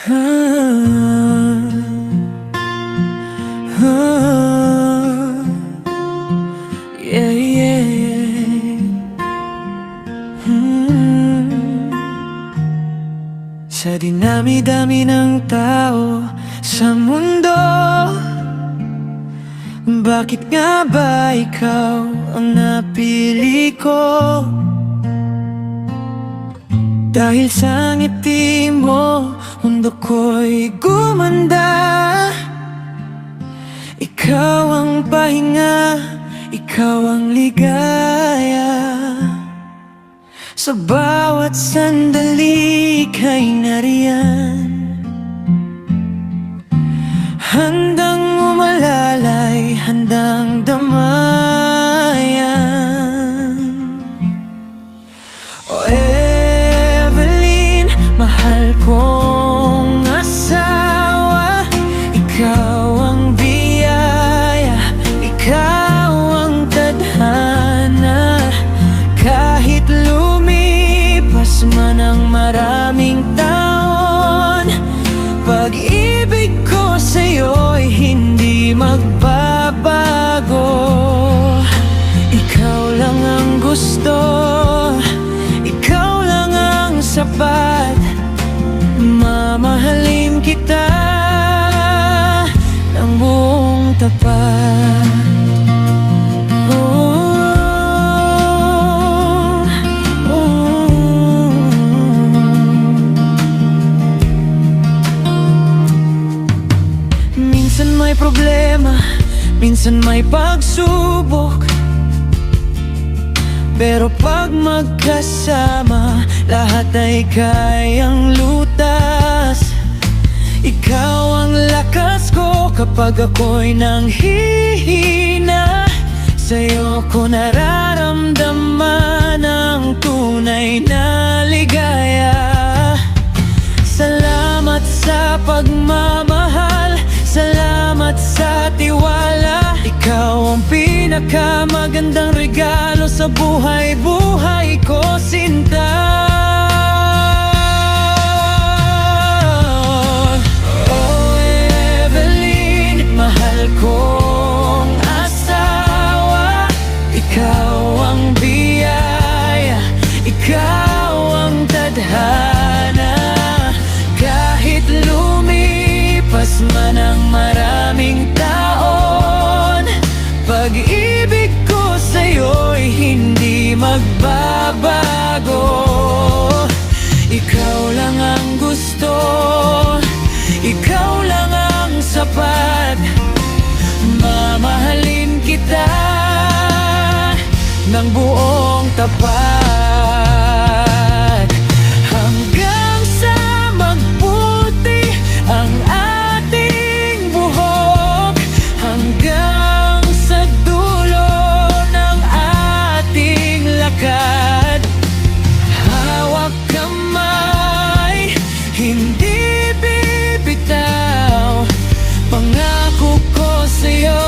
Ah, ah, yeah, yeah, yeah. Sa dinami-dami ng tao sa mundo, bakit nga ba ikaw ang napili ko? Dahil sa ngiti mo, mundo ko'y gumanda. Ikaw ang pahinga, ikaw ang ligaya. Sa bawat sandali ka'y nariyan, handang umalalay, handang damayan. O Evelyn, mahal kong asawa, ikaw ang biyaya, ikaw ang tadhana. Kahit lumipas man ang maraming taon, pag-ibig ko sa'yo'y hindi magbabago. Ikaw lang ang gusto, ikaw lang ang sapat. Mamahalin kita ng buong tapat. Minsan may problema, minsan may pagsubok, pero pag magkasama, lahat ay kayang lutas. Ikaw ang lakas ko kapag ako'y nanghihina. Sa'yo ko nararamdaman ang tunay na ligaya. Salamat sa pagmamahal, salamat sa tiwala. Ikaw ang pinakamagandang regalo sa buhay-buhay ko, sinta. Oh Evelyn, mahal kong asawa, ikaw ang biyaya, ikaw ang tadhana. Kahit lumipas man ang maraming taon, pag-ibig ko sa'yo'y hindi magbabago. Ikaw lang ang gusto, ikaw lang ang sapat. Mamahalin kita ng buong tapat. Hanggang sa magputi ang ating buhok, hanggang sa dulo ng ating lakad. Hawak kamay, hindi bibitaw, pangako ko sa'yo,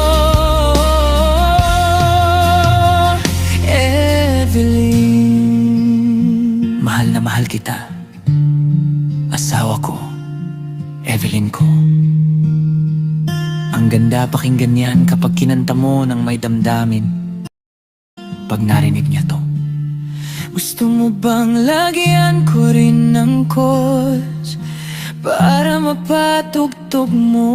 Evelyn. Mahal na mahal kita, asawa ko, Evelyn ko. Ang ganda pakinggan yan kapag kinanta mo ng may damdamin. Pag narinig niya to, gusto mo bang lagyan ko rin ng chords para mapatugtog mo?